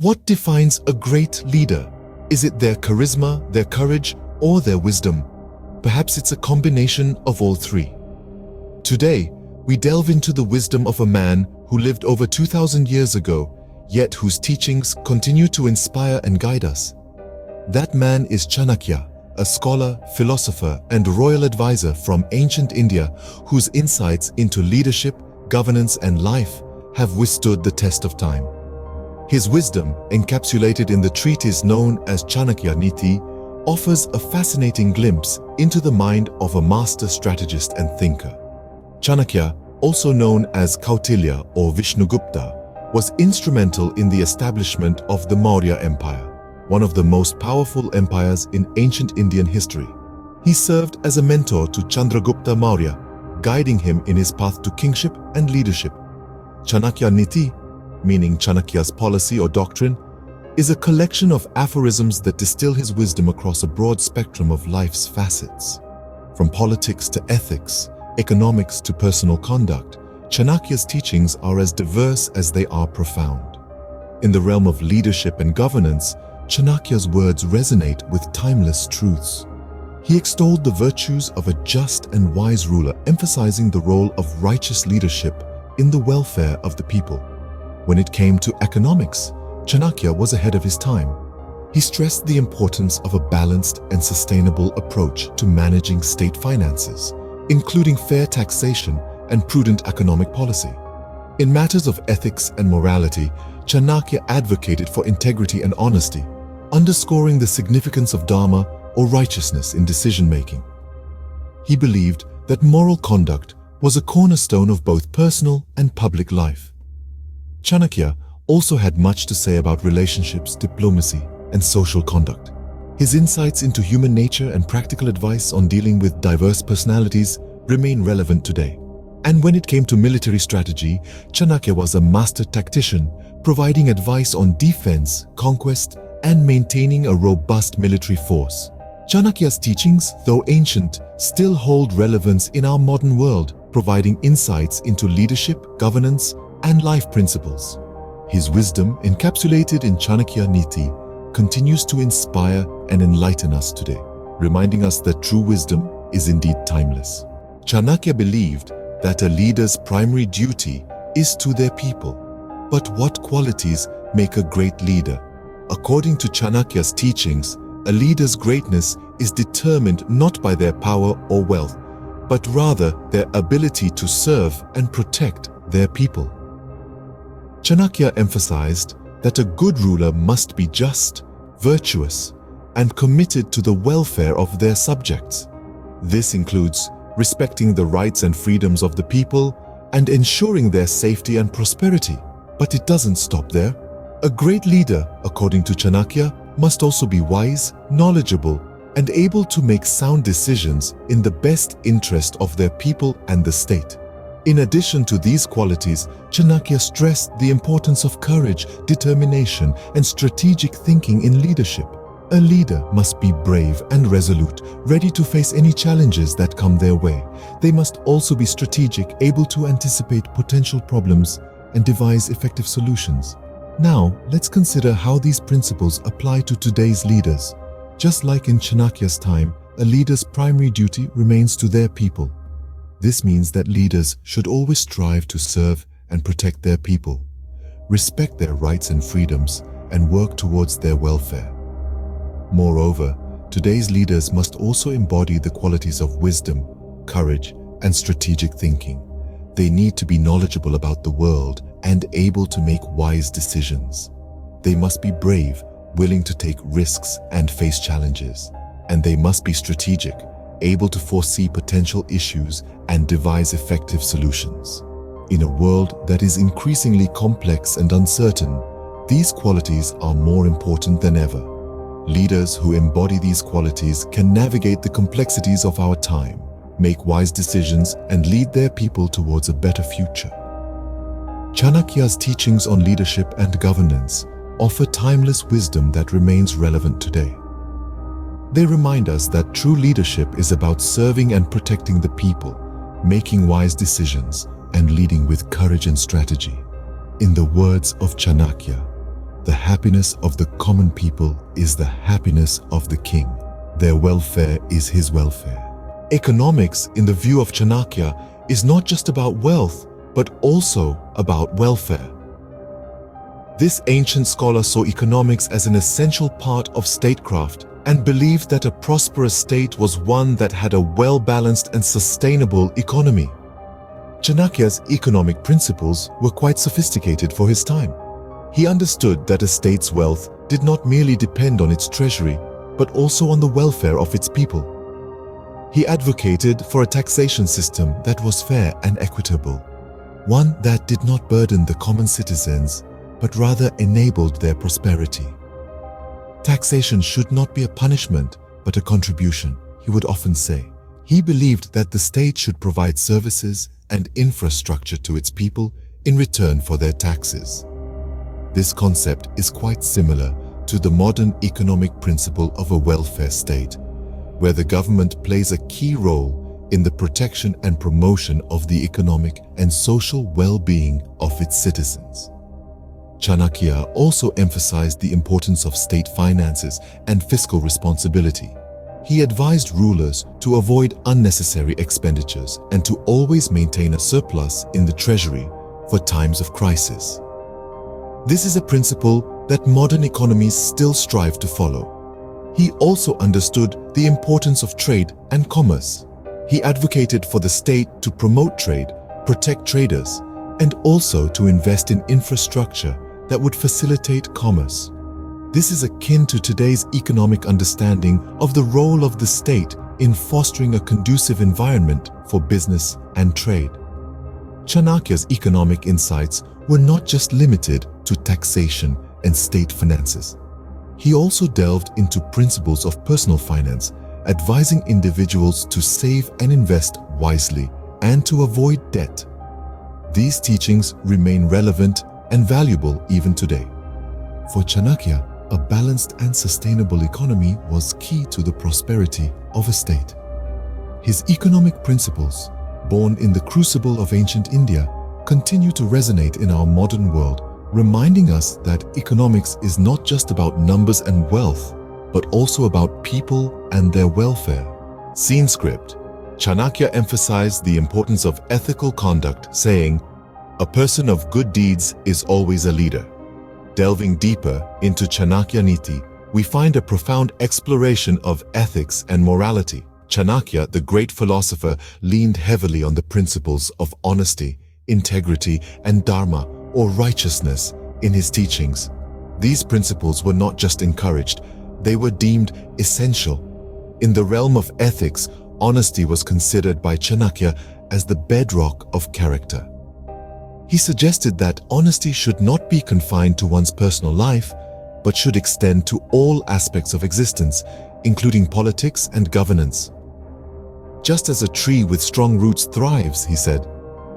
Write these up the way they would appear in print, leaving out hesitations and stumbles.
What defines a great leader? Is it their charisma, their courage, or their wisdom? Perhaps it's a combination of all three. Today, we delve into the wisdom of a man who lived over 2,000 years ago, yet whose teachings continue to inspire and guide us. That man is Chanakya, a scholar, philosopher, and royal advisor from ancient India whose insights into leadership, governance, and life have withstood the test of time. His wisdom, encapsulated in the treatise known as Chanakya Niti, offers a fascinating glimpse into the mind of a master strategist and thinker. Chanakya, also known as Kautilya or Vishnugupta, was instrumental in the establishment of the Maurya Empire, one of the most powerful empires in ancient Indian history. He served as a mentor to Chandragupta Maurya, guiding him in his path to kingship and leadership. Chanakya Niti, meaning Chanakya's policy or doctrine, is a collection of aphorisms that distill his wisdom across a broad spectrum of life's facets. From politics to ethics, economics to personal conduct, Chanakya's teachings are as diverse as they are profound. In the realm of leadership and governance, Chanakya's words resonate with timeless truths. He extolled the virtues of a just and wise ruler, emphasizing the role of righteous leadership in the welfare of the people. When it came to economics, Chanakya was ahead of his time. He stressed the importance of a balanced and sustainable approach to managing state finances, including fair taxation and prudent economic policy. In matters of ethics and morality, Chanakya advocated for integrity and honesty, underscoring the significance of dharma or righteousness in decision-making. He believed that moral conduct was a cornerstone of both personal and public life. Chanakya also had much to say about relationships, diplomacy, and social conduct. His insights into human nature and practical advice on dealing with diverse personalities remain relevant today. And when it came to military strategy, Chanakya was a master tactician, providing advice on defense, conquest, and maintaining a robust military force. Chanakya's teachings, though ancient, still hold relevance in our modern world, providing insights into leadership, governance, and life principles. His wisdom, encapsulated in Chanakya Niti, continues to inspire and enlighten us today, reminding us that true wisdom is indeed timeless. Chanakya believed that a leader's primary duty is to their people. But what qualities make a great leader? According to Chanakya's teachings, a leader's greatness is determined not by their power or wealth, but rather their ability to serve and protect their people. Chanakya emphasized that a good ruler must be just, virtuous, and committed to the welfare of their subjects. This includes respecting the rights and freedoms of the people and ensuring their safety and prosperity. But it doesn't stop there. A great leader, according to Chanakya, must also be wise, knowledgeable, and able to make sound decisions in the best interest of their people and the state. In addition to these qualities, Chanakya stressed the importance of courage, determination, and strategic thinking in leadership. A leader must be brave and resolute, ready to face any challenges that come their way. They must also be strategic, able to anticipate potential problems and devise effective solutions. Now, let's consider how these principles apply to today's leaders. Just like in Chanakya's time, a leader's primary duty remains to their people. This means that leaders should always strive to serve and protect their people, respect their rights and freedoms, and work towards their welfare. Moreover, today's leaders must also embody the qualities of wisdom, courage, and strategic thinking. They need to be knowledgeable about the world and able to make wise decisions. They must be brave, willing to take risks and face challenges. And they must be strategic, able to foresee potential issues and devise effective solutions. In a world that is increasingly complex and uncertain, these qualities are more important than ever. Leaders who embody these qualities can navigate the complexities of our time, make wise decisions, and lead their people towards a better future. Chanakya's teachings on leadership and governance offer timeless wisdom that remains relevant today. They remind us that true leadership is about serving and protecting the people, making wise decisions, and leading with courage and strategy. In the words of Chanakya, The happiness of the common people is the happiness of the king. Their welfare is his welfare. Economics, in the view of Chanakya, is not just about wealth, but also about welfare. This ancient scholar saw economics as an essential part of statecraft and believed that a prosperous state was one that had a well-balanced and sustainable economy. Chanakya's economic principles were quite sophisticated for his time. He understood that a state's wealth did not merely depend on its treasury, but also on the welfare of its people. He advocated for a taxation system that was fair and equitable, one that did not burden the common citizens, but rather enabled their prosperity. Taxation should not be a punishment, but a contribution, he would often say. He believed that the state should provide services and infrastructure to its people in return for their taxes. This concept is quite similar to the modern economic principle of a welfare state, where the government plays a key role in the protection and promotion of the economic and social well-being of its citizens. Chanakya also emphasized the importance of state finances and fiscal responsibility. He advised rulers to avoid unnecessary expenditures and to always maintain a surplus in the treasury for times of crisis. This is a principle that modern economies still strive to follow. He also understood the importance of trade and commerce. He advocated for the state to promote trade, protect traders, and also to invest in infrastructure that would facilitate commerce. This is akin to today's economic understanding of the role of the state in fostering a conducive environment for business and trade. Chanakya's economic insights were not just limited to taxation and state finances. He also delved into principles of personal finance, advising individuals to save and invest wisely and to avoid debt. These teachings remain relevant and valuable even today. For Chanakya, a balanced and sustainable economy was key to the prosperity of a state. His economic principles, born in the crucible of ancient India, continue to resonate in our modern world, reminding us that economics is not just about numbers and wealth, but also about people and their welfare. Scene script. Chanakya emphasized the importance of ethical conduct, saying, "A person of good deeds is always a leader." Delving deeper into Chanakya Niti, we find a profound exploration of ethics and morality. Chanakya, the great philosopher, leaned heavily on the principles of honesty, integrity, and dharma, or righteousness, in his teachings. These principles were not just encouraged, they were deemed essential. In the realm of ethics, honesty was considered by Chanakya as the bedrock of character. He suggested that honesty should not be confined to one's personal life, but should extend to all aspects of existence, including politics and governance. Just as a tree with strong roots thrives, he said,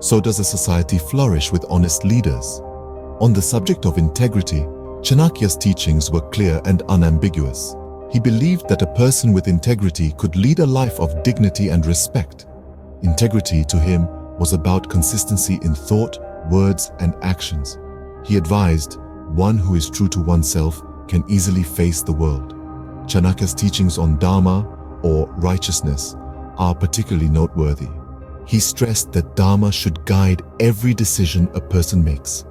so does a society flourish with honest leaders. On the subject of integrity, Chanakya's teachings were clear and unambiguous. He believed that a person with integrity could lead a life of dignity and respect. Integrity, to him, was about consistency in thought, words, and actions. He advised, one who is true to oneself can easily face the world. Chanakya's teachings on dharma, or righteousness, are particularly noteworthy. He stressed that dharma should guide every decision a person makes.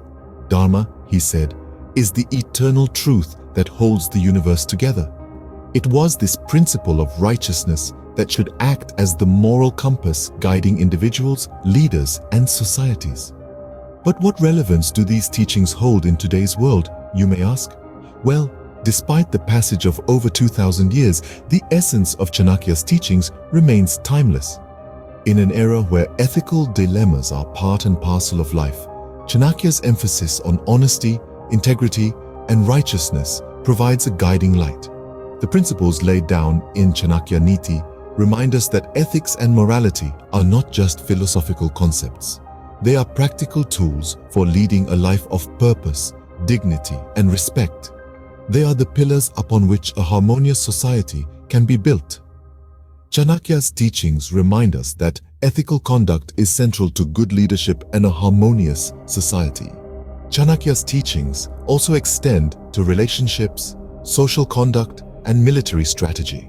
Dharma, he said, is the eternal truth that holds the universe together. It was this principle of righteousness that should act as the moral compass guiding individuals, leaders, and societies. But what relevance do these teachings hold in today's world, you may ask? Well, despite the passage of over 2,000 years, the essence of Chanakya's teachings remains timeless. In an era where ethical dilemmas are part and parcel of life, Chanakya's emphasis on honesty, integrity, and righteousness provides a guiding light. The principles laid down in Chanakya Niti remind us that ethics and morality are not just philosophical concepts. They are practical tools for leading a life of purpose, dignity, and respect. They are the pillars upon which a harmonious society can be built. Chanakya's teachings remind us that ethical conduct is central to good leadership and a harmonious society. Chanakya's teachings also extend to relationships, social conduct, and military strategy.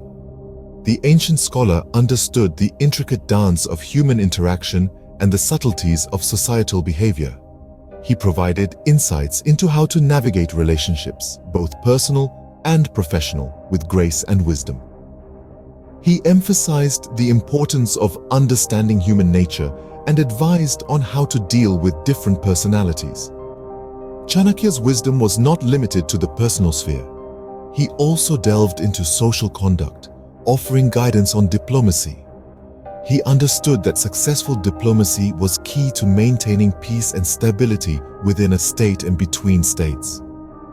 The ancient scholar understood the intricate dance of human interaction and the subtleties of societal behavior. He provided insights into how to navigate relationships, both personal and professional, with grace and wisdom. He emphasized the importance of understanding human nature and advised on how to deal with different personalities. Chanakya's wisdom was not limited to the personal sphere. He also delved into social conduct, offering guidance on diplomacy. He understood that successful diplomacy was key to maintaining peace and stability within a state and between states.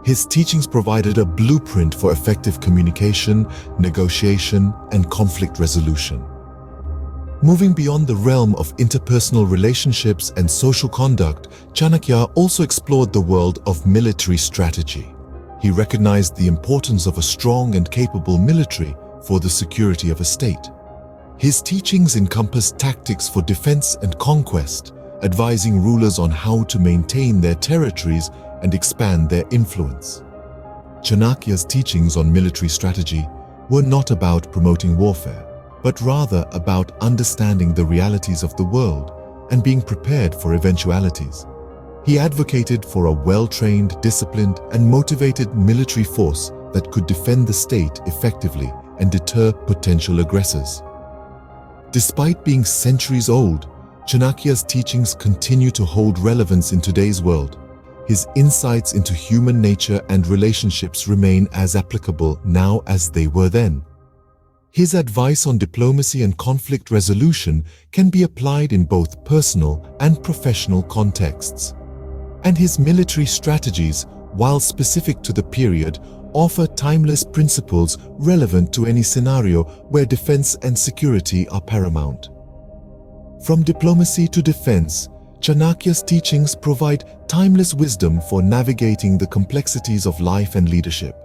His teachings provided a blueprint for effective communication, negotiation, and conflict resolution. Moving beyond the realm of interpersonal relationships and social conduct, Chanakya also explored the world of military strategy. He recognized the importance of a strong and capable military for the security of a state. His teachings encompass tactics for defense and conquest, advising rulers on how to maintain their territories and expand their influence. Chanakya's teachings on military strategy were not about promoting warfare, but rather about understanding the realities of the world and being prepared for eventualities. He advocated for a well-trained, disciplined, and motivated military force that could defend the state effectively and deter potential aggressors. Despite being centuries old, Chanakya's teachings continue to hold relevance in today's world. His insights into human nature and relationships remain as applicable now as they were then. His advice on diplomacy and conflict resolution can be applied in both personal and professional contexts. And his military strategies, while specific to the period, offer timeless principles relevant to any scenario where defense and security are paramount. From diplomacy to defense, Chanakya's teachings provide timeless wisdom for navigating the complexities of life and leadership.